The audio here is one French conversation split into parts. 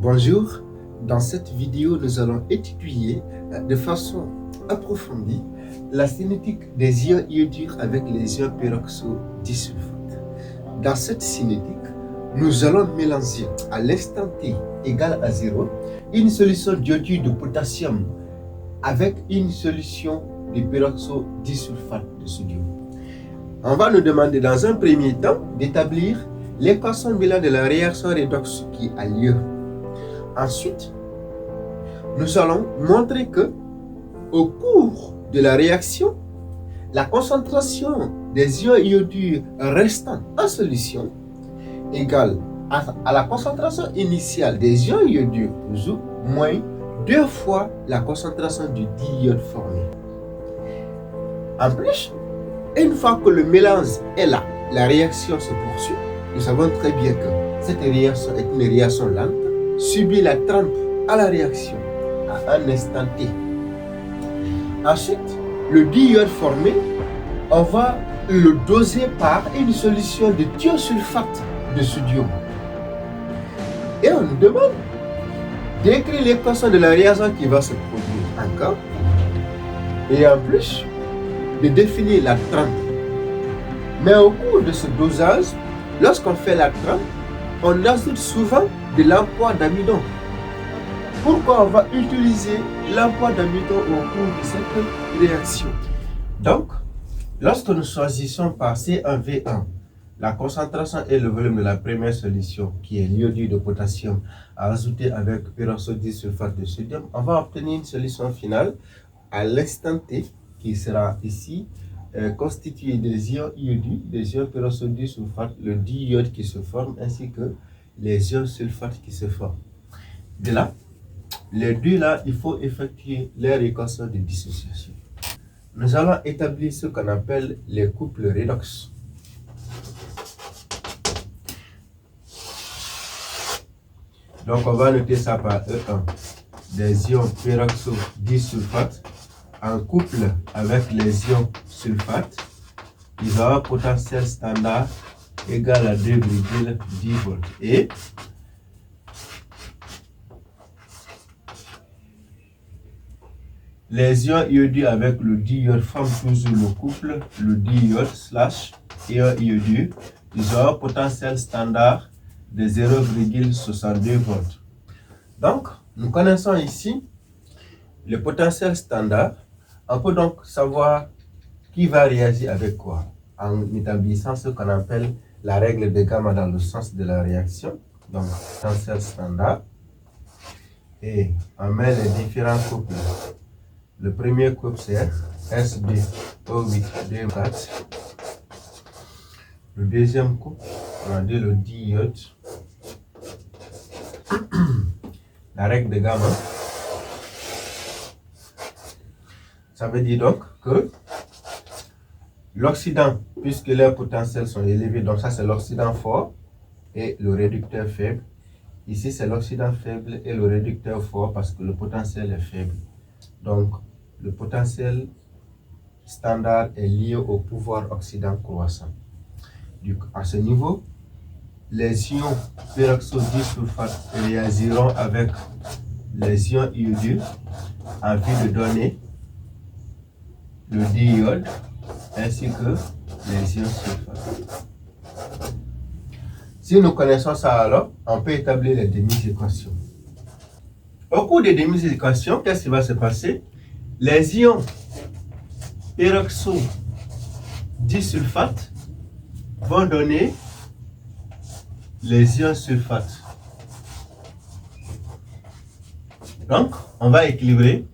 Bonjour, dans cette vidéo nous allons étudier de façon approfondie la cinétique des ions iodures avec les ions peroxydisulfate. Dans cette cinétique, nous allons mélanger à l'instant t égal à 0 une solution d'iodure de potassium avec une solution de peroxydisulfate de sodium. On va nous demander dans un premier temps d'établir l'équation bilan de la réaction redox qui a lieu. Ensuite, nous allons montrer que au cours de la réaction, la concentration des ions iodures restants en solution égale à la concentration initiale des ions iodures plus ou moins 2 fois la concentration du diiode formé. En plus, une fois que le mélange est là, la réaction se poursuit. Nous savons très bien que cette réaction est une réaction lente, subit la trempe à la réaction à un instant t. Ensuite, le diiode formé, on va le doser par une solution de thiosulfate de sodium. Et on nous demande d'écrire l'équation de la réaction qui va se produire encore. Et en plus, de définir la trempe. Mais au cours de ce dosage, lorsqu'on fait la trempe, on ajoute souvent de l'emploi d'amidon. Pourquoi on va utiliser l'emploi d'amidon au cours de cette réaction? Donc, lorsque nous choisissons par C1V1 la concentration et le volume de la première solution, qui est l'iodure de potassium, à ajouter avec peroxydisulfate de sodium, on va obtenir une solution finale à l'instant T, qui sera ici constitué des ions iodures, des ions peroxydisulfate, le diiode qui se forme, ainsi que les ions sulfate qui se forment. De là, les deux là, il faut effectuer leur équation de dissociation. Nous allons établir ce qu'on appelle les couples redox. Donc on va noter ça par E1, des ions peroxydisulfate en couple avec les ions sulfate, ils ont un potentiel standard égal à 2,10 volts. Et les ions iodures avec le diiode forment toujours le couple, le diiode / ion iodure. Ils ont un potentiel standard de 0,62 volts. Donc, nous connaissons ici le potentiel standard. On peut donc savoir qui va réagir avec quoi en établissant ce qu'on appelle la règle de gamma dans le sens de la réaction. Donc, potentiel standard. Et on met les différents couples. Le premier couple c'est S2O8D4. Le deuxième couple, on a dit le diiode. La règle de gamma. Ça veut dire donc que l'oxydant, puisque leurs potentiels sont élevés, donc ça c'est l'oxydant fort et le réducteur faible. Ici c'est l'oxydant faible et le réducteur fort parce que le potentiel est faible. Donc le potentiel standard est lié au pouvoir oxydant croissant. À ce niveau, les ions peroxydisulfate réagiront avec les ions iodures en vue de donner le diiode ainsi que les ions sulfate. Si nous connaissons ça alors, on peut établir les demi-équations. Au cours des demi-équations, qu'est-ce qui va se passer? Les ions peroxydisulfate vont donner les ions sulfate. Donc, on va équilibrer.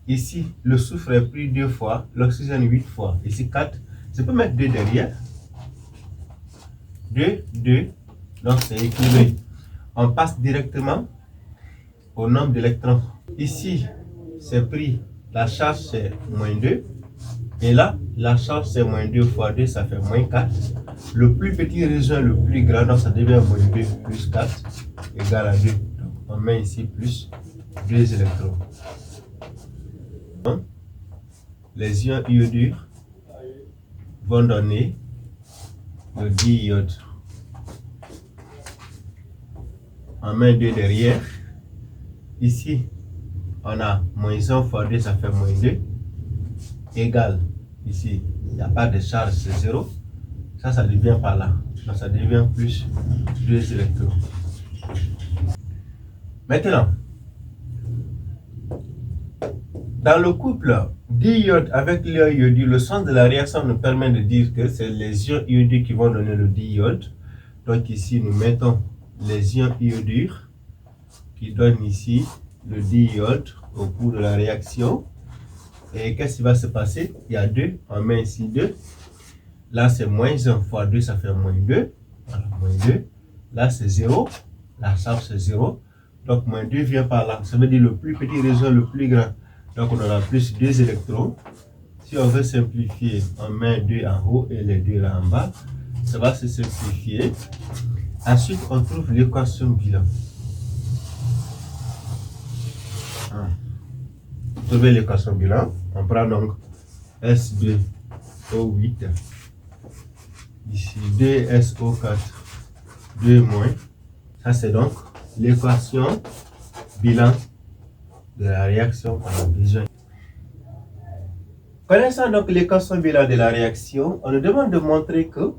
Ici, le soufre est pris 2 fois, l'oxygène 8 fois. Ici, 4. Je peux mettre 2 derrière. 2, 2. Donc, c'est équilibré. On passe directement au nombre d'électrons. Ici, c'est pris, la charge c'est moins 2. Et là, la charge c'est moins 2 fois 2, ça fait moins 4. Le plus petit rejoint le plus grand, donc ça devient moins 2 plus 4 égale à 2. Donc, on met ici plus 2 électrons. Donc, les ions iodures vont donner le diiode. on met 2 derrière. Ici, on a moins 1 fois 2, ça fait moins 2. Égal, ici, il n'y a pas de charge, c'est 0. Ça devient par là. Donc, ça devient plus 2 électrons. Maintenant, dans le couple diiode avec l'ion iodure, le sens de la réaction nous permet de dire que c'est les ions iodures qui vont donner le diiode. Donc ici, nous mettons les ions iodures qui donnent ici le diiode au cours de la réaction. Et qu'est-ce qui va se passer? Il y a 2, on met ici 2. Là, c'est moins 1 fois 2, ça fait moins 2. Voilà, moins 2. Là, c'est 0. La charge, c'est 0. Donc, moins 2 vient par là. Ça veut dire le plus petit rejoint le plus grand. Donc, on aura plus 2 électrons. Si on veut simplifier, on met 2 en haut et les 2 là en bas. Ça va se simplifier. Ensuite, on trouve l'équation bilan. Pour trouver l'équation bilan, on prend donc S2O8. Ici, 2SO4, 2 moins. Ça, c'est donc l'équation bilan de la réaction qu'on a besoin. Connaissant donc l'équation bilan de la réaction, on nous demande de montrer que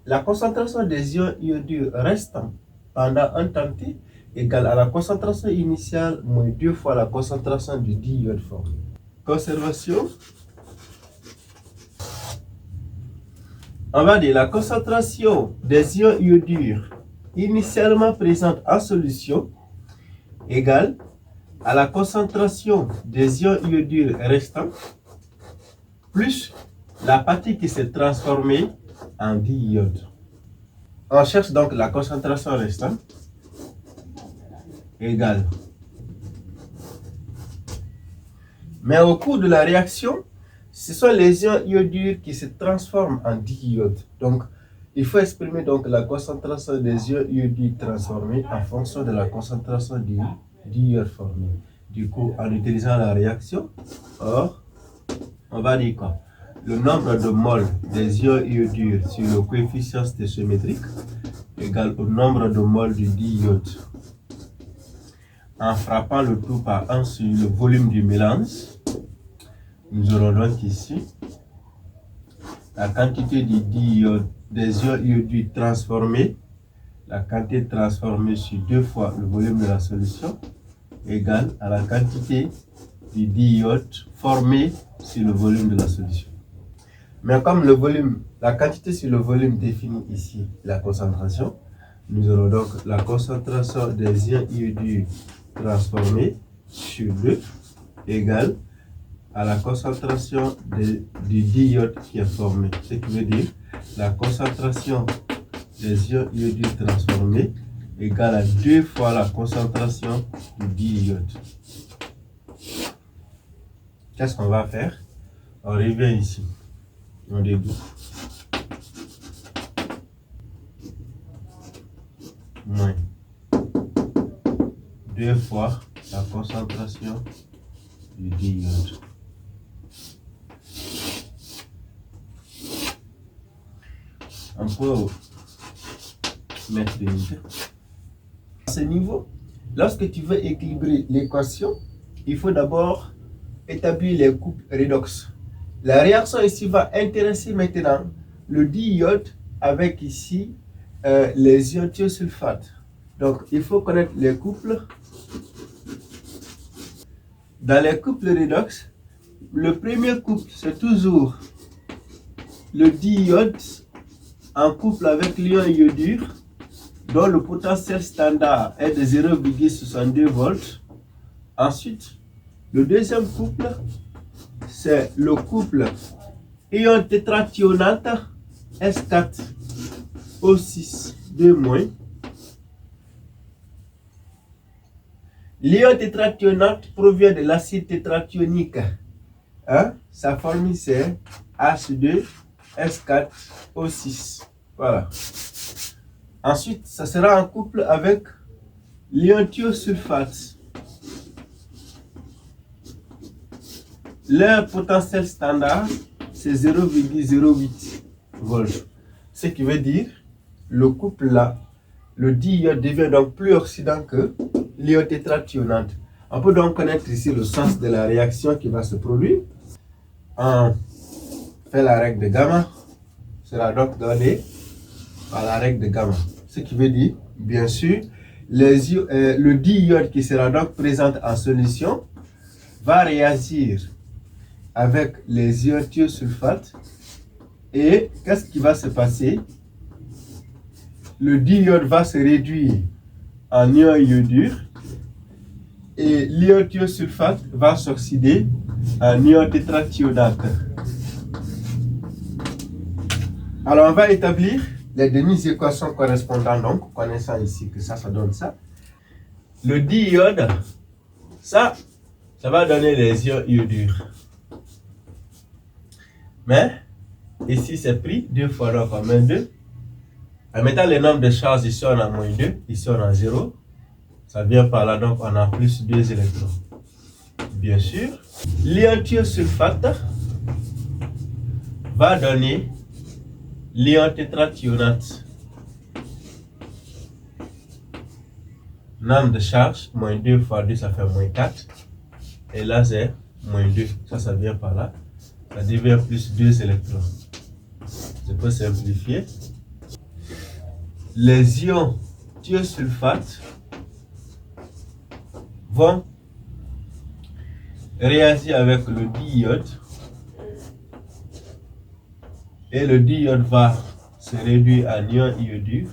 la concentration des ions iodures restant pendant un temps t égale à la concentration initiale moins 2 fois la concentration du diiode formé. Conservation. On va dire la concentration des ions iodures initialement présente en solution égale à la concentration des ions iodures restants plus la partie qui s'est transformée en diiode. On cherche donc la concentration restante égale. Mais au cours de la réaction, ce sont les ions iodures qui se transforment en diiode. Donc, il faut exprimer donc la concentration des ions iodures transformés en fonction de la concentration du diiode formé. Du coup, en utilisant la réaction, or, on va dire quoi? Le nombre de moles des ions iodures sur le coefficient stéchiométrique égale au nombre de moles du diiode. En frappant le tout par 1 sur le volume du mélange, nous aurons donc ici la quantité du diiode, des ions iodures transformés, la quantité transformée sur 2 fois le volume de la solution, égale à la quantité du diiode formé sur le volume de la solution. Mais comme le volume, la quantité sur le volume définit ici la concentration, nous aurons donc la concentration des ions iodures transformés sur 2 égale à la concentration du diiode qui est formé. Ce qui veut dire la concentration des ions iodures transformés égale à 2 fois la concentration du diiode. Qu'est-ce qu'on va faire? On revient ici. On dédouble. Moins 2 fois la concentration du diiode. On peut mettre des unité. À ce niveau, lorsque tu veux équilibrer l'équation, il faut d'abord établir les couples redox. La réaction ici va intéresser maintenant le diiode avec ici les ions thiosulfate. Donc, il faut connaître les couples. Dans les couples redox, le premier couple, c'est toujours le diiode en couple avec l'ion iodure, dont le potentiel standard est de 0,62 volts. Ensuite, le deuxième couple, c'est le couple ion tétrathionate S4O6 2-. L'ion tétrathionate provient de l'acide tétrationique. Sa formule c'est H2S4O6. Voilà. Ensuite, ça sera en couple avec l'ion thiosulfate. Leur potentiel standard, c'est 0,08 volts. Ce qui veut dire, le couple là le diiode devient donc plus oxydant que l'ion tétrathionate. On peut donc connaître ici le sens de la réaction qui va se produire. On fait la règle de gamma, sera donc donné par la règle de gamma. Ce qui veut dire, bien sûr, le diiode qui sera donc présent en solution va réagir avec les ions thiosulfate. Et qu'est-ce qui va se passer? Le diiode va se réduire en ion iodure et l'ion thiosulfate va s'oxyder en ion tétrathionate. Alors on va établir les demi-équations correspondantes, donc connaissant ici que ça donne ça. Le diiode, ça va donner les ions iodures. Mais ici c'est pris 2 fois, donc on met 2. En mettant les nombres de charges, ici on a moins 2, ici on a 0. Ça vient par là, donc on a plus 2 électrons. Bien sûr, l'ion thiosulfate va donner l'ion tétrathionate. Nombre de charge, moins 2 fois 2, ça fait moins 4. Et là, c'est moins 2. Ça vient par là. Ça devient plus 2 électrons. Je peux simplifier. Les ions thiosulfate vont réagir avec le diiode. Et le diiode va se réduire en ion iodure,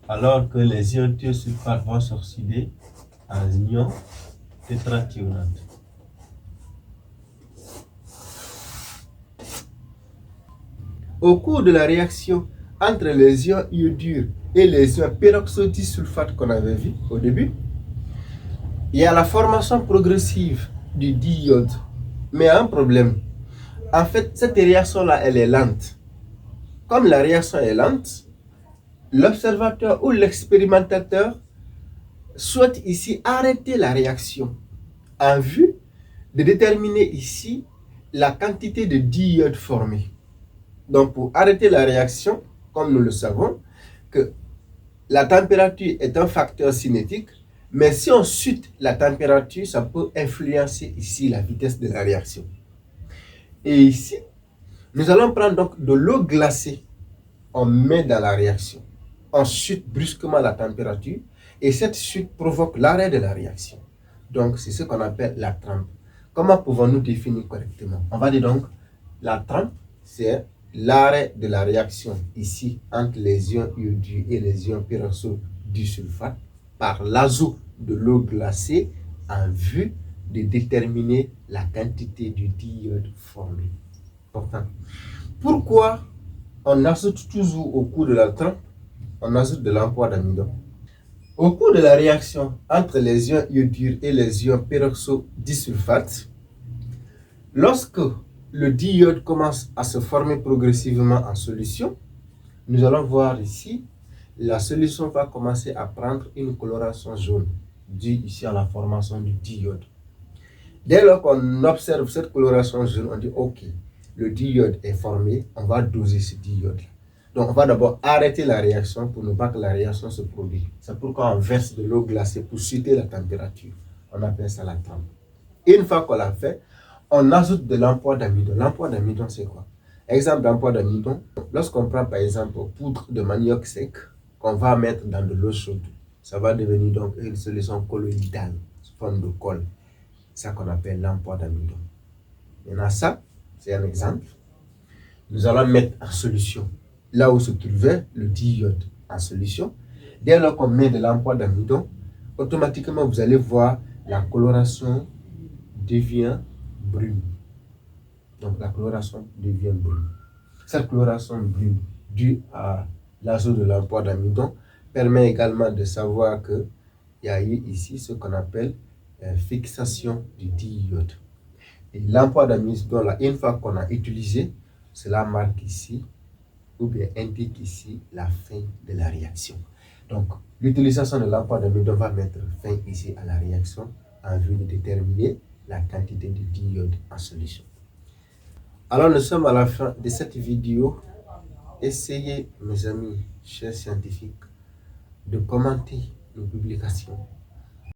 alors que les ions thiosulfate vont s'oxyder en ion tétrathionate. Au cours de la réaction entre les ions iodures et les ions peroxodisulfate qu'on avait vu au début, il y a la formation progressive du diiode. Mais un problème. En fait, cette réaction-là, elle est lente. Comme la réaction est lente, l'observateur ou l'expérimentateur souhaite ici arrêter la réaction en vue de déterminer ici la quantité de diode formée. Donc, pour arrêter la réaction, comme nous le savons, que la température est un facteur cinétique, mais si on chute la température, ça peut influencer ici la vitesse de la réaction. Et ici, nous allons prendre donc de l'eau glacée, on met dans la réaction. On chute brusquement la température et cette chute provoque l'arrêt de la réaction. Donc, c'est ce qu'on appelle la trempe. Comment pouvons-nous définir correctement? On va dire donc, la trempe, c'est l'arrêt de la réaction ici entre les ions iodures et les ions peroxodisulfate par l'ajout de l'eau glacée en vue de déterminer la quantité du diode formé. Important. Pourquoi on ajoute toujours au cours de la trempe, on ajoute de l'ampoire d'amidon? Au cours de la réaction entre les ions iodures et les ions peroxodisulfate, lorsque le diode commence à se former progressivement en solution, nous allons voir ici, la solution va commencer à prendre une coloration jaune, due ici à la formation du diode. Dès lors qu'on observe cette coloration jaune, on dit ok, le diode est formé, on va doser ce diode. Donc on va d'abord arrêter la réaction pour ne pas que la réaction se produise. C'est pourquoi on verse de l'eau glacée pour chuter la température. On appelle ça la trempe. Une fois qu'on l'a fait, on ajoute de l'ampoire d'amidon. L'ampoire d'amidon, c'est quoi? Exemple d'ampoire d'amidon, lorsqu'on prend par exemple poudre de manioc sec, qu'on va mettre dans de l'eau chaude, ça va devenir donc une solution colloïdale, sous forme de colle. C'est ça qu'on appelle l'ampoire d'amidon. Maintenant ça, c'est un exemple. Nous allons mettre en solution, là où se trouvait le diode en solution. Dès lors qu'on met de l'ampoire d'amidon, automatiquement vous allez voir la coloration devient brune. Donc la coloration devient brune. Cette coloration brune due à l'ajout de l'ampoire d'amidon permet également de savoir qu'il y a eu ici ce qu'on appelle fixation du diode. Et l'ampoire d'amidon, là, une fois qu'on a utilisé, cela marque ici ou bien indique ici la fin de la réaction. Donc l'utilisation de l'ampoire d'amidon va mettre fin ici à la réaction en vue de déterminer la quantité de diode en solution. Alors nous sommes à la fin de cette vidéo. Essayez, mes amis, chers scientifiques, de commenter nos publications